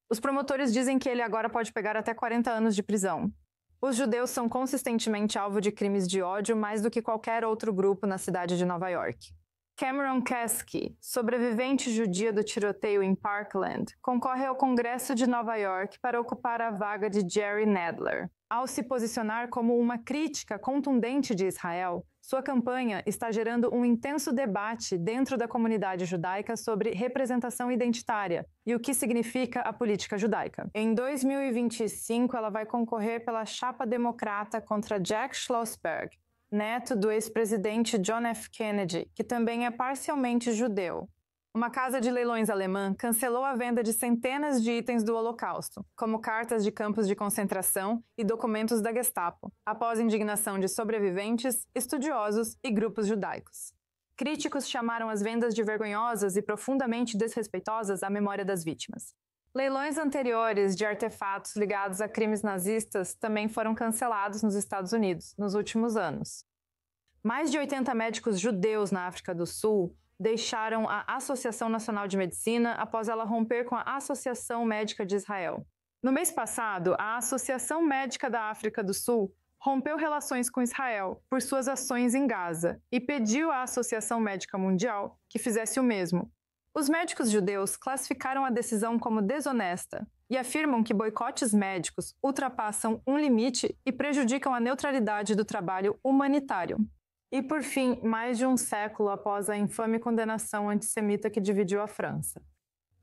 Os promotores dizem que ele agora pode pegar até 40 anos de prisão. Os judeus são consistentemente alvo de crimes de ódio mais do que qualquer outro grupo na cidade de Nova York. Cameron Kasky, sobrevivente judia do tiroteio em Parkland, concorre ao Congresso de Nova York para ocupar a vaga de Jerry Nadler. Ao se posicionar como uma crítica contundente de Israel, sua campanha está gerando um intenso debate dentro da comunidade judaica sobre representação identitária e o que significa a política judaica. Em 2025, ela vai concorrer pela chapa democrata contra Jack Schlossberg, neto do ex-presidente John F. Kennedy, que também é parcialmente judeu. Uma casa de leilões alemã cancelou a venda de centenas de itens do Holocausto, como cartas de campos de concentração e documentos da Gestapo, após indignação de sobreviventes, estudiosos e grupos judaicos. Críticos chamaram as vendas de vergonhosas e profundamente desrespeitosas à memória das vítimas. Leilões anteriores de artefatos ligados a crimes nazistas também foram cancelados nos Estados Unidos nos últimos anos. Mais de 80 médicos judeus na África do Sul deixaram a Associação Nacional de Medicina após ela romper com a Associação Médica de Israel. No mês passado, a Associação Médica da África do Sul rompeu relações com Israel por suas ações em Gaza e pediu à Associação Médica Mundial que fizesse o mesmo. Os médicos judeus classificaram a decisão como desonesta e afirmam que boicotes médicos ultrapassam um limite e prejudicam a neutralidade do trabalho humanitário. E, por fim, mais de um século após a infame condenação antissemita que dividiu a França.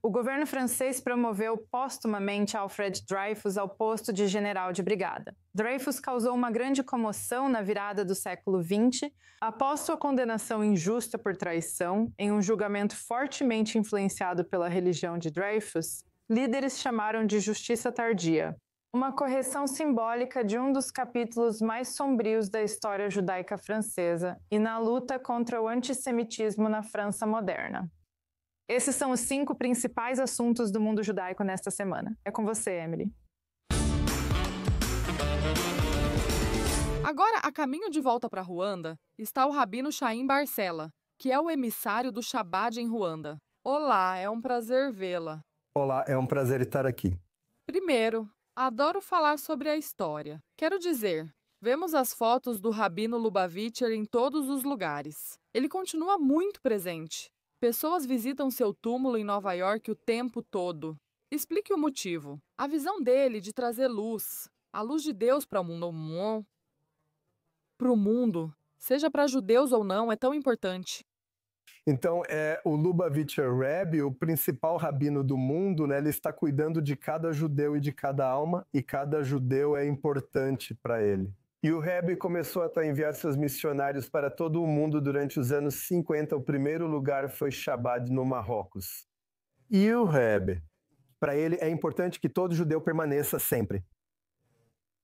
O governo francês promoveu póstumamente Alfred Dreyfus ao posto de general de brigada. Dreyfus causou uma grande comoção na virada do século XX, após sua condenação injusta por traição, em um julgamento fortemente influenciado pela religião de Dreyfus, líderes chamaram de justiça tardia. Uma correção simbólica de um dos capítulos mais sombrios da história judaica francesa e na luta contra o antissemitismo na França moderna. Esses são os 5 principais assuntos do mundo judaico nesta semana. É com você, Emily. Agora, a caminho de volta para Ruanda, está o Rabino Chaim Barcela, que é o emissário do Shabbat em Ruanda. Olá, é um prazer vê-la. Olá, é um prazer estar aqui. Primeiro, adoro falar sobre a história. Quero dizer, vemos as fotos do Rabino Lubavitcher em todos os lugares. Ele continua muito presente. Pessoas visitam seu túmulo em Nova York o tempo todo. Explique o motivo. A visão dele de trazer luz, a luz de Deus para o mundo, seja para judeus ou não, é tão importante. Então, o Lubavitcher Rebbe, o principal rabino do mundo, né, ele está cuidando de cada judeu e de cada alma, e cada judeu é importante para ele. E o Rebbe começou a enviar seus missionários para todo o mundo durante os anos 50. O primeiro lugar foi Chabad, no Marrocos. E o Rebbe, para ele é importante que todo judeu permaneça sempre.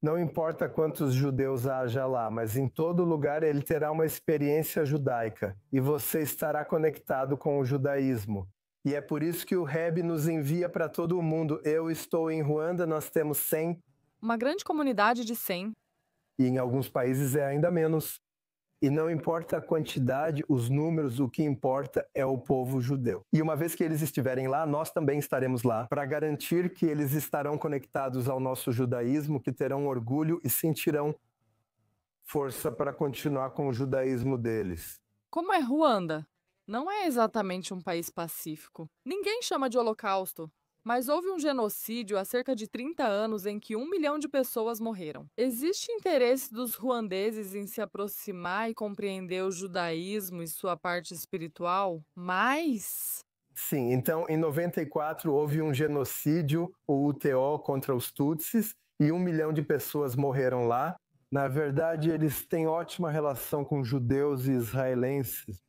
Não importa quantos judeus haja lá, mas em todo lugar ele terá uma experiência judaica e você estará conectado com o judaísmo. E é por isso que o Rebbe nos envia para todo o mundo. Eu estou em Ruanda, nós temos 100. Uma grande comunidade de 100. E em alguns países é ainda menos. E não importa a quantidade, os números, o que importa é o povo judeu. E uma vez que eles estiverem lá, nós também estaremos lá para garantir que eles estarão conectados ao nosso judaísmo, que terão orgulho e sentirão força para continuar com o judaísmo deles. Como é Ruanda? Não é exatamente um país pacífico. Ninguém chama de Holocausto. Mas houve um genocídio há cerca de 30 anos em que 1 milhão de pessoas morreram. Existe interesse dos ruandeses em se aproximar e compreender o judaísmo e sua parte espiritual? Mas... Sim, então em 94 houve um genocídio, o UTO, contra os Tutsis, e 1 milhão de pessoas morreram lá. Na verdade, eles têm ótima relação com judeus e israelenses.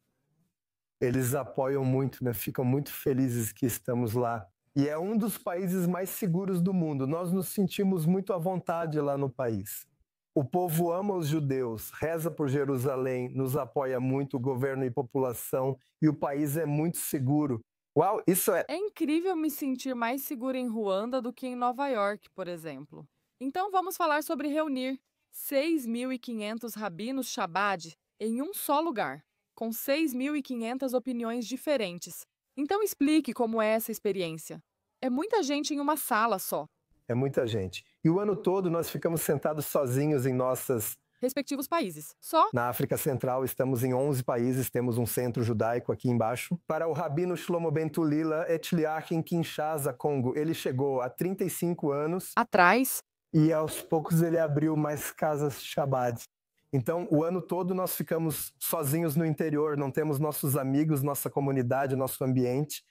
Eles apoiam muito, né? Ficam muito felizes que estamos lá. E é um dos países mais seguros do mundo. Nós nos sentimos muito à vontade lá no país. O povo ama os judeus, reza por Jerusalém, nos apoia muito, o governo e população, e o país é muito seguro. Uau, isso é... É incrível me sentir mais segura em Ruanda do que em Nova York, por exemplo. Então vamos falar sobre reunir 6.500 rabinos Chabad em um só lugar, com 6.500 opiniões diferentes. Então explique como é essa experiência. É muita gente em uma sala só. É muita gente. E o ano todo nós ficamos sentados sozinhos em nossas... Respectivos países. Só? Na África Central, estamos em 11 países, temos um centro judaico aqui embaixo. Para o Rabino Shlomo Ben Tulila Etliach em Kinshasa, Congo, ele chegou há 35 anos. Atrás. E aos poucos ele abriu mais casas Shabbat. Então, o ano todo nós ficamos sozinhos no interior, não temos nossos amigos, nossa comunidade, nosso ambiente.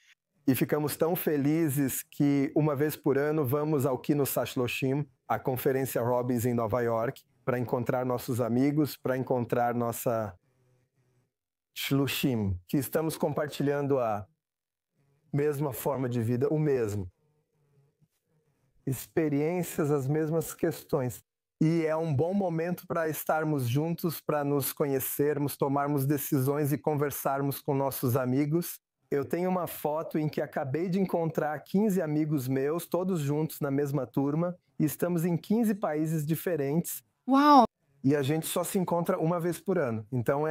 E ficamos tão felizes que uma vez por ano vamos ao Kino Shloshim, a Conferência Robbins em Nova York, para encontrar nossos amigos, para encontrar nossa Shlushim, que estamos compartilhando a mesma forma de vida, o mesmo. Experiências, as mesmas questões. E é um bom momento para estarmos juntos, para nos conhecermos, tomarmos decisões e conversarmos com nossos amigos. Eu tenho uma foto em que acabei de encontrar 15 amigos meus, todos juntos na mesma turma, e estamos em 15 países diferentes. Uau! E a gente só se encontra uma vez por ano. Então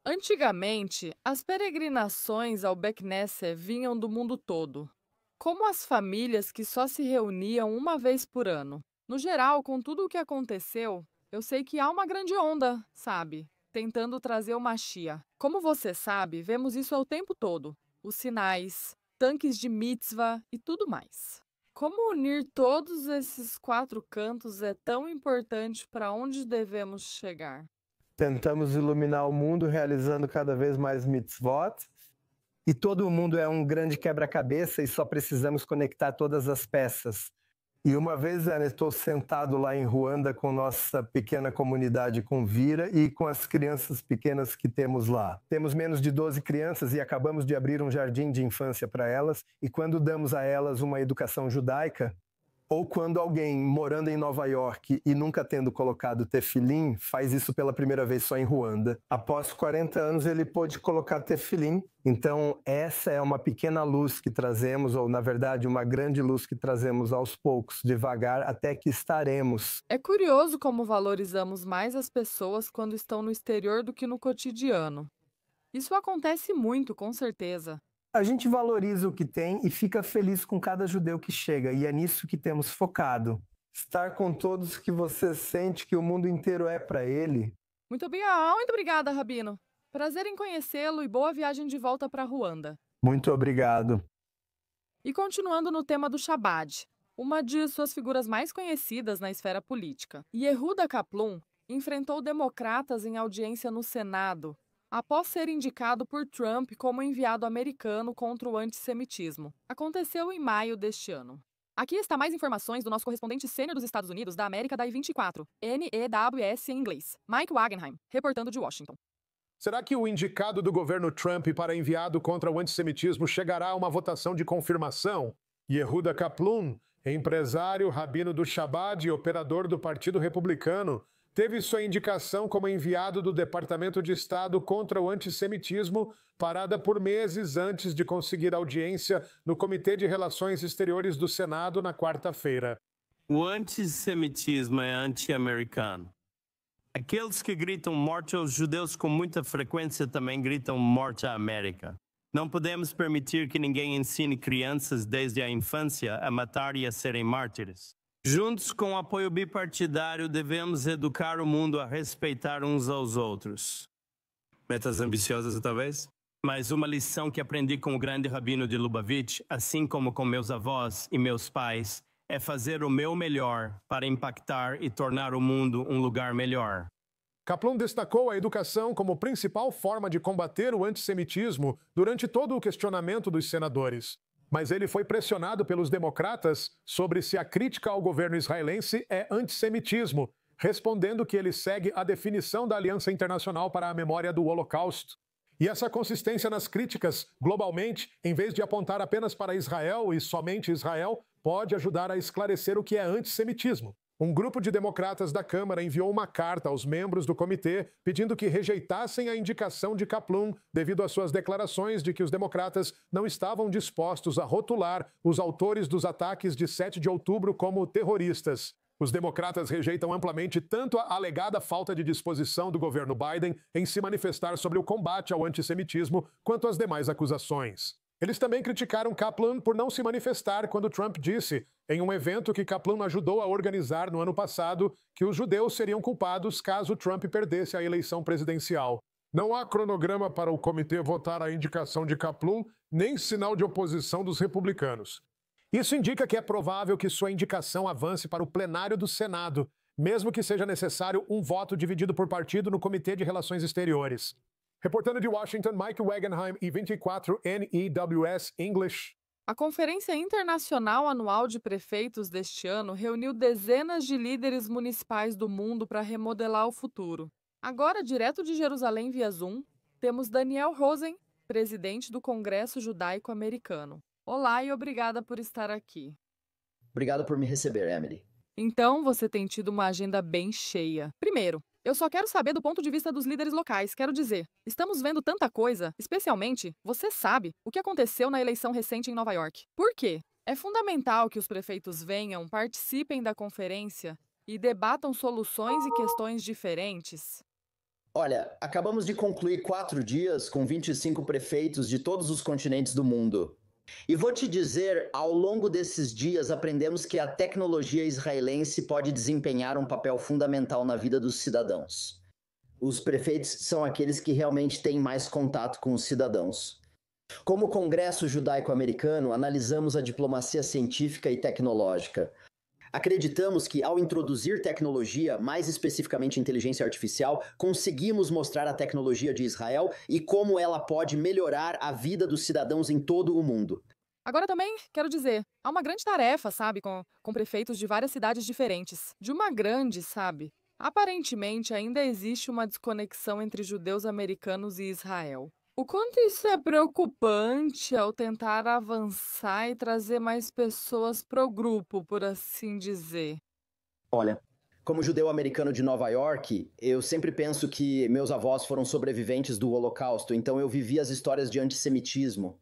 Antigamente, as peregrinações ao Beit Knesset vinham do mundo todo, como as famílias que só se reuniam uma vez por ano. No geral, com tudo o que aconteceu, eu sei que há uma grande onda, sabe? Tentando trazer o Mashiach. Como você sabe, vemos isso o tempo todo. Os sinais, tanques de mitzvah e tudo mais. Como unir todos esses 4 cantos é tão importante para onde devemos chegar? Tentamos iluminar o mundo realizando cada vez mais mitzvot. E todo mundo é um grande quebra-cabeça e só precisamos conectar todas as peças. E uma vez eu estou sentado lá em Ruanda com nossa pequena comunidade com Vira e com as crianças pequenas que temos lá. Temos menos de 12 crianças e acabamos de abrir um jardim de infância para elas. E quando damos a elas uma educação judaica, ou quando alguém morando em Nova York e nunca tendo colocado tefilim, faz isso pela primeira vez só em Ruanda. Após 40 anos ele pôde colocar tefilim. Então essa é uma pequena luz que trazemos, ou na verdade uma grande luz que trazemos aos poucos, devagar, até que estaremos. É curioso como valorizamos mais as pessoas quando estão no exterior do que no cotidiano. Isso acontece muito, com certeza. A gente valoriza o que tem e fica feliz com cada judeu que chega, e é nisso que temos focado. Estar com todos que você sente que o mundo inteiro é para ele. Muito obrigada, Rabino. Prazer em conhecê-lo e boa viagem de volta para Ruanda. Muito obrigado. E continuando no tema do Shabbat, uma de suas figuras mais conhecidas na esfera política, Yehuda Kaplun enfrentou democratas em audiência no Senado, após ser indicado por Trump como enviado americano contra o antissemitismo. Aconteceu em maio deste ano. Aqui está mais informações do nosso correspondente sênior dos Estados Unidos da América da I-24, NEWS em inglês, Mike Wagenheim, reportando de Washington. Será que o indicado do governo Trump para enviado contra o antissemitismo chegará a uma votação de confirmação? Yehuda Kaplun, empresário, rabino do Chabad e operador do Partido Republicano, teve sua indicação como enviado do Departamento de Estado contra o antissemitismo parada por meses antes de conseguir audiência no Comitê de Relações Exteriores do Senado na quarta-feira. O antissemitismo é anti-americano. Aqueles que gritam morte aos judeus com muita frequência também gritam morte à América. Não podemos permitir que ninguém ensine crianças desde a infância a matar e a serem mártires. Juntos com o apoio bipartidário, devemos educar o mundo a respeitar uns aos outros. Metas ambiciosas, talvez? Mas uma lição que aprendi com o grande rabino de Lubavitch, assim como com meus avós e meus pais, é fazer o meu melhor para impactar e tornar o mundo um lugar melhor. Kaplun destacou a educação como principal forma de combater o antissemitismo durante todo o questionamento dos senadores. Mas ele foi pressionado pelos democratas sobre se a crítica ao governo israelense é antissemitismo, respondendo que ele segue a definição da Aliança Internacional para a Memória do Holocausto. E essa consistência nas críticas, globalmente, em vez de apontar apenas para Israel e somente Israel, pode ajudar a esclarecer o que é antissemitismo. Um grupo de democratas da Câmara enviou uma carta aos membros do comitê pedindo que rejeitassem a indicação de Kaplun devido às suas declarações de que os democratas não estavam dispostos a rotular os autores dos ataques de 7 de outubro como terroristas. Os democratas rejeitam amplamente tanto a alegada falta de disposição do governo Biden em se manifestar sobre o combate ao antissemitismo quanto as demais acusações. Eles também criticaram Kaplan por não se manifestar quando Trump disse, em um evento que Kaplan ajudou a organizar no ano passado, que os judeus seriam culpados caso Trump perdesse a eleição presidencial. Não há cronograma para o comitê votar a indicação de Kaplan, nem sinal de oposição dos republicanos. Isso indica que é provável que sua indicação avance para o plenário do Senado, mesmo que seja necessário um voto dividido por partido no Comitê de Relações Exteriores. Reportando de Washington, Mike Wagenheim e 24 NEWS English. A Conferência Internacional Anual de Prefeitos deste ano reuniu dezenas de líderes municipais do mundo para remodelar o futuro. Agora, direto de Jerusalém via Zoom, temos Daniel Rosen, presidente do Congresso Judaico-Americano. Olá e obrigada por estar aqui. Obrigado por me receber, Emily. Então, você tem tido uma agenda bem cheia. Primeiro, eu só quero saber do ponto de vista dos líderes locais. Quero dizer, estamos vendo tanta coisa, especialmente, você sabe, o que aconteceu na eleição recente em Nova York. Por quê? É fundamental que os prefeitos venham, participem da conferência e debatam soluções e questões diferentes. Olha, acabamos de concluir 4 dias com 25 prefeitos de todos os continentes do mundo. E vou te dizer, ao longo desses dias aprendemos que a tecnologia israelense pode desempenhar um papel fundamental na vida dos cidadãos. Os prefeitos são aqueles que realmente têm mais contato com os cidadãos. Como Congresso Judaico-Americano, analisamos a diplomacia científica e tecnológica. Acreditamos que, ao introduzir tecnologia, mais especificamente inteligência artificial, conseguimos mostrar a tecnologia de Israel e como ela pode melhorar a vida dos cidadãos em todo o mundo. Agora também, quero dizer, há uma grande tarefa, sabe, com prefeitos de várias cidades diferentes. De uma grande, sabe? Aparentemente, ainda existe uma desconexão entre judeus americanos e Israel. O quanto isso é preocupante ao tentar avançar e trazer mais pessoas pro grupo, por assim dizer. Olha, como judeu americano de Nova York, eu sempre penso que meus avós foram sobreviventes do Holocausto, então eu vivi as histórias de antissemitismo.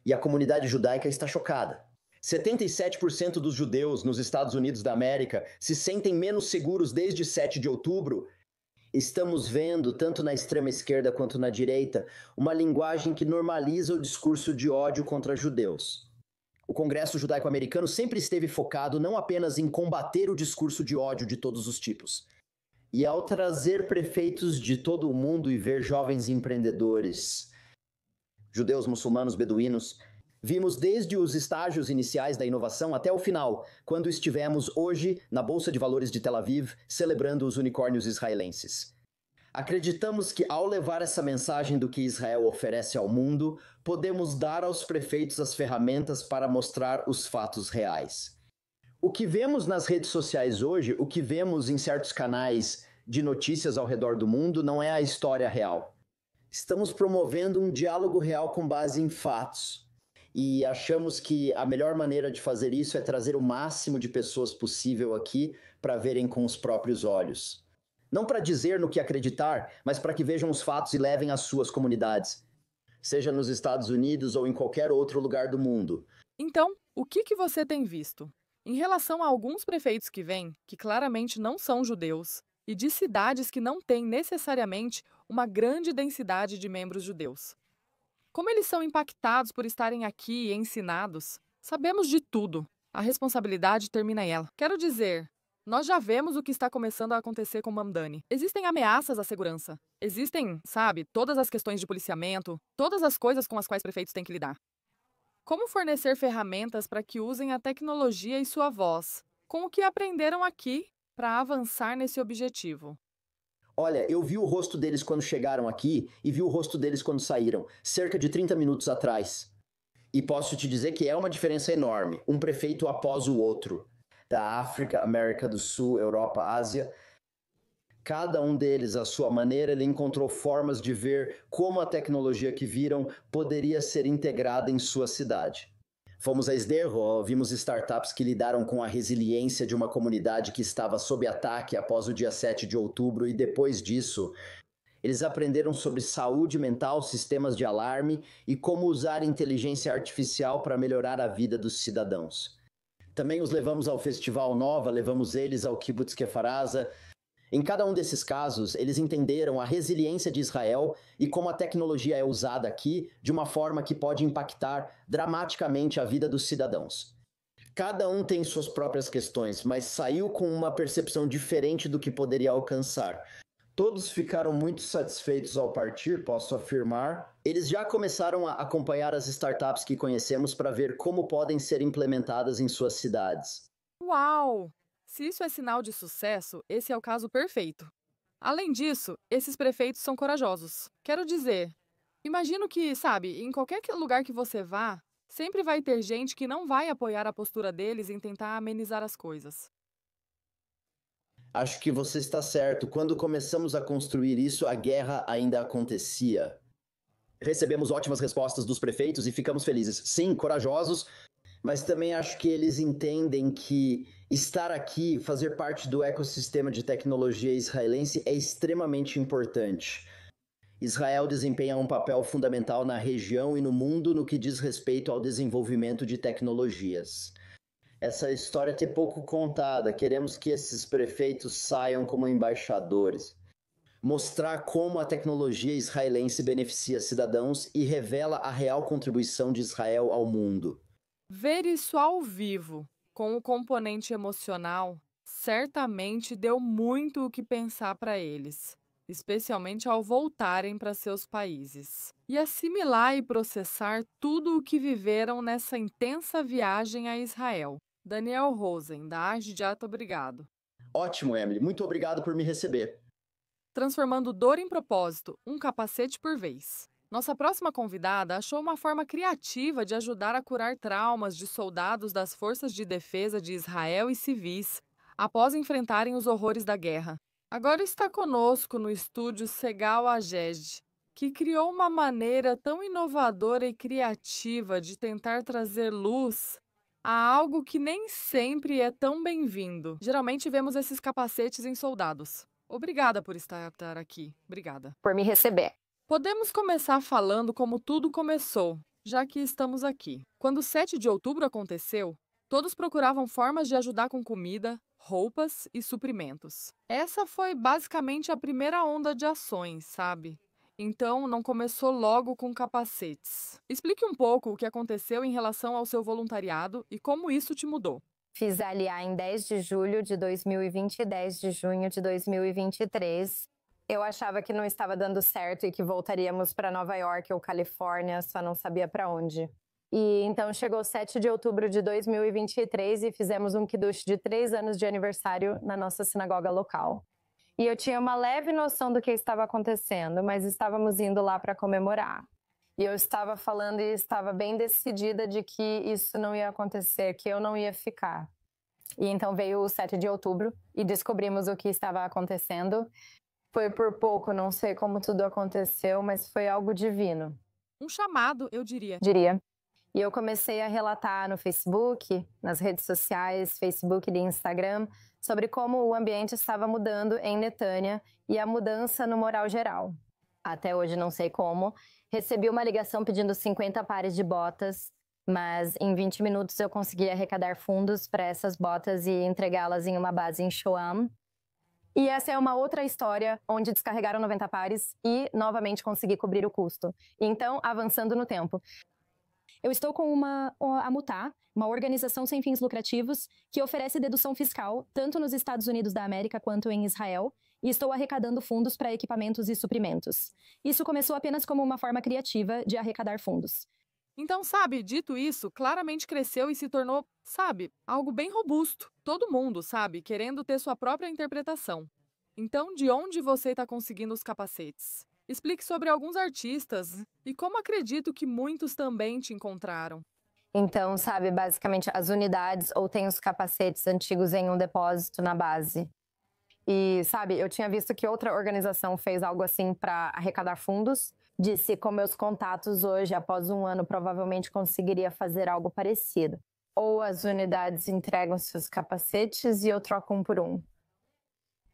E a comunidade judaica está chocada. 77% dos judeus nos Estados Unidos da América se sentem menos seguros desde 7 de outubro. Estamos vendo, tanto na extrema esquerda quanto na direita, uma linguagem que normaliza o discurso de ódio contra judeus. O Congresso Judaico-Americano sempre esteve focado não apenas em combater o discurso de ódio de todos os tipos. E ao trazer prefeitos de todo o mundo e ver jovens empreendedores, judeus, muçulmanos, beduínos, vimos desde os estágios iniciais da inovação até o final, quando estivemos hoje na Bolsa de Valores de Tel Aviv, celebrando os unicórnios israelenses. Acreditamos que, ao levar essa mensagem do que Israel oferece ao mundo, podemos dar aos prefeitos as ferramentas para mostrar os fatos reais. O que vemos nas redes sociais hoje, o que vemos em certos canais de notícias ao redor do mundo, não é a história real. Estamos promovendo um diálogo real com base em fatos. E achamos que a melhor maneira de fazer isso é trazer o máximo de pessoas possível aqui para verem com os próprios olhos. Não para dizer no que acreditar, mas para que vejam os fatos e levem às suas comunidades, seja nos Estados Unidos ou em qualquer outro lugar do mundo. Então, o que você tem visto? Em relação a alguns prefeitos que vêm, que claramente não são judeus, e de cidades que não têm necessariamente uma grande densidade de membros judeus. Como eles são impactados por estarem aqui e ensinados? Sabemos de tudo. A responsabilidade termina em ela. Quero dizer, nós já vemos o que está começando a acontecer com Mamdani. Existem ameaças à segurança. Existem, sabe, todas as questões de policiamento, todas as coisas com as quais prefeitos têm que lidar. Como fornecer ferramentas para que usem a tecnologia e sua voz, com o que aprenderam aqui, para avançar nesse objetivo? Olha, eu vi o rosto deles quando chegaram aqui e vi o rosto deles quando saíram, cerca de 30 minutos atrás. E posso te dizer que é uma diferença enorme, um prefeito após o outro. Da África, América do Sul, Europa, Ásia. Cada um deles, à sua maneira, ele encontrou formas de ver como a tecnologia que viram poderia ser integrada em sua cidade. Fomos a Sderot, vimos startups que lidaram com a resiliência de uma comunidade que estava sob ataque após o dia 7 de outubro e depois disso, eles aprenderam sobre saúde mental, sistemas de alarme e como usar inteligência artificial para melhorar a vida dos cidadãos. Também os levamos ao Festival Nova, levamos eles ao Kibbutz Kfar Aza Em cada um desses casos, eles entenderam a resiliência de Israel e como a tecnologia é usada aqui de uma forma que pode impactar dramaticamente a vida dos cidadãos. Cada um tem suas próprias questões, mas saiu com uma percepção diferente do que poderia alcançar. Todos ficaram muito satisfeitos ao partir, posso afirmar. Eles já começaram a acompanhar as startups que conhecemos para ver como podem ser implementadas em suas cidades. Uau! Se isso é sinal de sucesso, esse é o caso perfeito. Além disso, esses prefeitos são corajosos. Quero dizer, imagino que, sabe, em qualquer lugar que você vá, sempre vai ter gente que não vai apoiar a postura deles em tentar amenizar as coisas. Acho que você está certo. Quando começamos a construir isso, a guerra ainda acontecia. Recebemos ótimas respostas dos prefeitos e ficamos felizes. Sim, corajosos, mas também acho que eles entendem que estar aqui, fazer parte do ecossistema de tecnologia israelense é extremamente importante. Israel desempenha um papel fundamental na região e no mundo no que diz respeito ao desenvolvimento de tecnologias. Essa história é pouco contada. Queremos que esses prefeitos saiam como embaixadores. Mostrar como a tecnologia israelense beneficia cidadãos e revela a real contribuição de Israel ao mundo. Ver isso ao vivo, com o componente emocional, certamente deu muito o que pensar para eles, especialmente ao voltarem para seus países, e assimilar e processar tudo o que viveram nessa intensa viagem a Israel. Daniel Rosen, da Agdiat, obrigado. Ótimo, Emily. Muito obrigado por me receber. Transformando dor em propósito, um capacete por vez. Nossa próxima convidada achou uma forma criativa de ajudar a curar traumas de soldados das Forças de Defesa de Israel e civis após enfrentarem os horrores da guerra. Agora está conosco no estúdio Segal Aged, que criou uma maneira tão inovadora e criativa de tentar trazer luz a algo que nem sempre é tão bem-vindo. Geralmente vemos esses capacetes em soldados. Obrigada por estar aqui. Obrigada. Por me receber. Podemos começar falando como tudo começou, já que estamos aqui. Quando o 7 de outubro aconteceu, todos procuravam formas de ajudar com comida, roupas e suprimentos. Essa foi basicamente a primeira onda de ações, sabe? Então, não começou logo com capacetes. Explique um pouco o que aconteceu em relação ao seu voluntariado e como isso te mudou. Fiz a LIA em 10 de julho de 2020 e 10 de junho de 2023. Eu achava que não estava dando certo e que voltaríamos para Nova York ou Califórnia, só não sabia para onde. E então chegou 7 de outubro de 2023 e fizemos um kiddush de 3 anos de aniversário na nossa sinagoga local. E eu tinha uma leve noção do que estava acontecendo, mas estávamos indo lá para comemorar. E eu estava falando e estava bem decidida de que isso não ia acontecer, que eu não ia ficar. E então veio o 7 de outubro e descobrimos o que estava acontecendo. Foi por pouco, não sei como tudo aconteceu, mas foi algo divino. Um chamado, eu diria. E eu comecei a relatar no Facebook, nas redes sociais, Facebook e Instagram, sobre como o ambiente estava mudando em Netânia e a mudança no moral geral. Até hoje não sei como. Recebi uma ligação pedindo 50 pares de botas, mas em 20 minutos eu consegui arrecadar fundos para essas botas e entregá-las em uma base em Shoam. E essa é uma outra história onde descarregaram 90 pares e novamente consegui cobrir o custo. Então, avançando no tempo. Eu estou com a Mutá, uma organização sem fins lucrativos que oferece dedução fiscal tanto nos Estados Unidos da América quanto em Israel, e estou arrecadando fundos para equipamentos e suprimentos. Isso começou apenas como uma forma criativa de arrecadar fundos. Então, sabe, dito isso, claramente cresceu e se tornou, sabe, algo bem robusto. Todo mundo, sabe, querendo ter sua própria interpretação. Então, de onde você está conseguindo os capacetes? Explique sobre alguns artistas e como acredito que muitos também te encontraram. Então, sabe, basicamente as unidades ou tem os capacetes antigos em um depósito na base. E, sabe, eu tinha visto que outra organização fez algo assim para arrecadar fundos. Disse com meus contatos hoje, após um ano, provavelmente conseguiria fazer algo parecido. Ou as unidades entregam seus capacetes e eu troco um por um.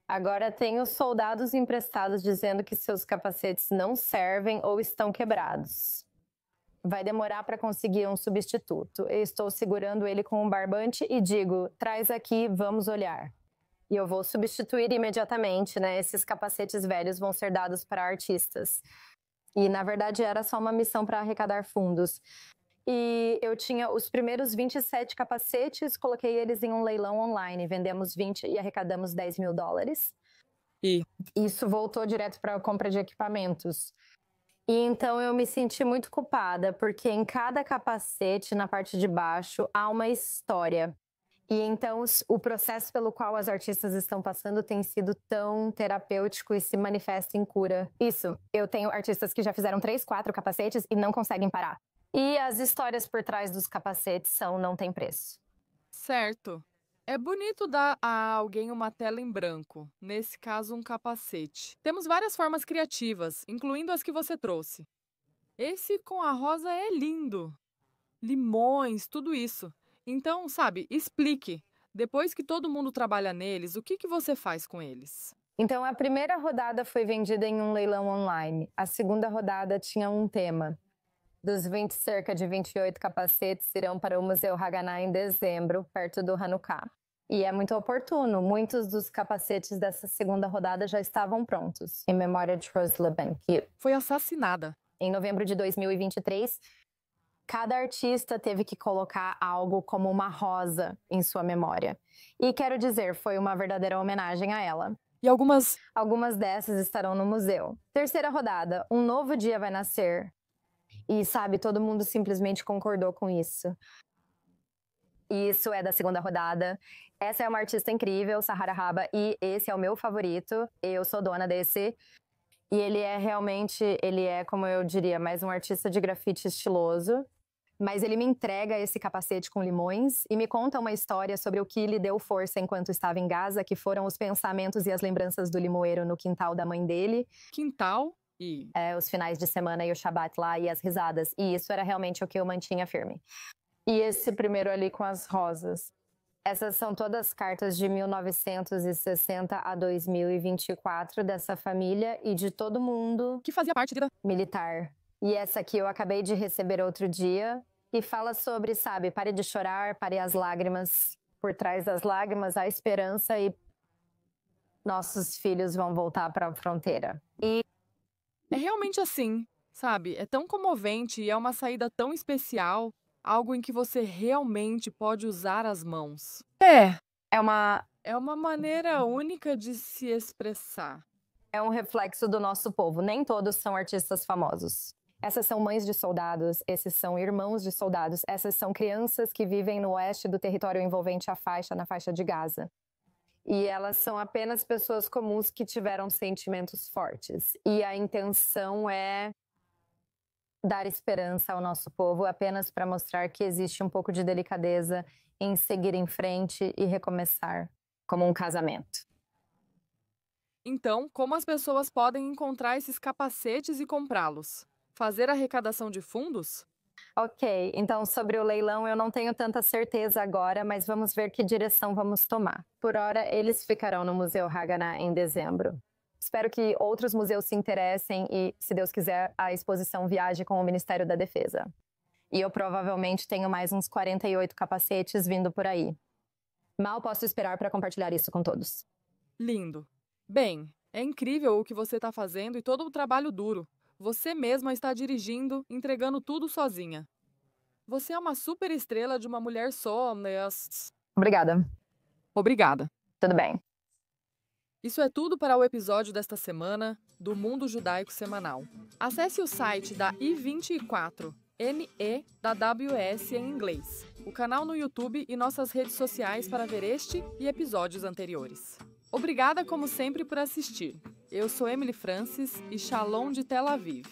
Agora tenho soldados emprestados dizendo que seus capacetes não servem ou estão quebrados. Vai demorar para conseguir um substituto. Eu estou segurando ele com um barbante e digo, traz aqui, vamos olhar. E eu vou substituir imediatamente, né? Esses capacetes velhos vão ser dados para artistas. E, na verdade, era só uma missão para arrecadar fundos. E eu tinha os primeiros 27 capacetes, coloquei eles em um leilão online. Vendemos 20 e arrecadamos $10 mil. E Isso voltou direto para a compra de equipamentos. E então eu me senti muito culpada, porque em cada capacete, na parte de baixo, há uma história. E então o processo pelo qual as artistas estão passando tem sido tão terapêutico e se manifesta em cura. Isso, eu tenho artistas que já fizeram 3, 4 capacetes e não conseguem parar. E as histórias por trás dos capacetes não tem preço. certo. É bonito dar a alguém uma tela em branco, nesse caso um capacete. Temos várias formas criativas, incluindo as que você trouxe. Esse com a rosa é lindo. Limões, tudo isso. Então, sabe, explique. Depois que todo mundo trabalha neles, o que você faz com eles? Então a primeira rodada foi vendida em um leilão online. A segunda rodada tinha um tema. Dos cerca de 28 capacetes irão para o Museu Haganah em dezembro, perto do Hanukkah. E é muito oportuno, muitos dos capacetes dessa segunda rodada já estavam prontos, em memória de Rose Leben, que Foi assassinada. em novembro de 2023, cada artista teve que colocar algo como uma rosa em sua memória. E quero dizer, foi uma verdadeira homenagem a ela. E Algumas dessas estarão no museu. Terceira rodada, um novo dia vai nascer. E, sabe, todo mundo simplesmente concordou com isso. E isso é da segunda rodada. Essa é uma artista incrível, Sahara Raba, e esse é o meu favorito. Eu sou dona desse. E ele é realmente, como eu diria, mais um artista de grafite estiloso. Mas ele me entrega esse capacete com limões e me conta uma história sobre o que lhe deu força enquanto estava em Gaza, que foram os pensamentos e as lembranças do limoeiro no quintal da mãe dele. Quintal e... Os finais de semana e o Shabat lá e as risadas. E isso era realmente o que eu mantinha firme. E esse primeiro ali com as rosas. Essas são todas cartas de 1960 a 2024 dessa família e de todo mundo que fazia parte da... militar. E essa aqui eu acabei de receber outro dia e fala sobre, sabe, pare de chorar, pare as lágrimas. Por trás das lágrimas há esperança e nossos filhos vão voltar para a fronteira. E É realmente assim, sabe? É tão comovente e é uma saída tão especial, algo em que você realmente pode usar as mãos. é uma maneira única de se expressar. É um reflexo do nosso povo. Nem todos são artistas famosos. Essas são mães de soldados, esses são irmãos de soldados, essas são crianças que vivem no oeste do território envolvente a faixa, na faixa de Gaza. E elas são apenas pessoas comuns que tiveram sentimentos fortes. E a intenção é dar esperança ao nosso povo, apenas para mostrar que existe um pouco de delicadeza em seguir em frente e recomeçar, como um casamento. Então, como as pessoas podem encontrar esses capacetes e comprá-los? Fazer arrecadação de fundos? Ok, então sobre o leilão eu não tenho tanta certeza agora, mas vamos ver que direção vamos tomar. Por hora, eles ficarão no Museu Haganah em dezembro. Espero que outros museus se interessem e, se Deus quiser, a exposição viaje com o Ministério da Defesa. E eu provavelmente tenho mais uns 48 capacetes vindo por aí. Mal posso esperar para compartilhar isso com todos. Lindo. Bem, é incrível o que você está fazendo e todo o trabalho duro. Você mesma está dirigindo, entregando tudo sozinha. Você é uma super estrela de uma mulher só, né? Obrigada. Obrigada. Tudo bem. Isso é tudo para o episódio desta semana do Mundo Judaico Semanal. Acesse o site da I24, ME da WS em inglês, o canal no YouTube e nossas redes sociais para ver este e episódios anteriores. Obrigada, como sempre, por assistir. Eu sou Emily Francis e Shalom de Tel Aviv.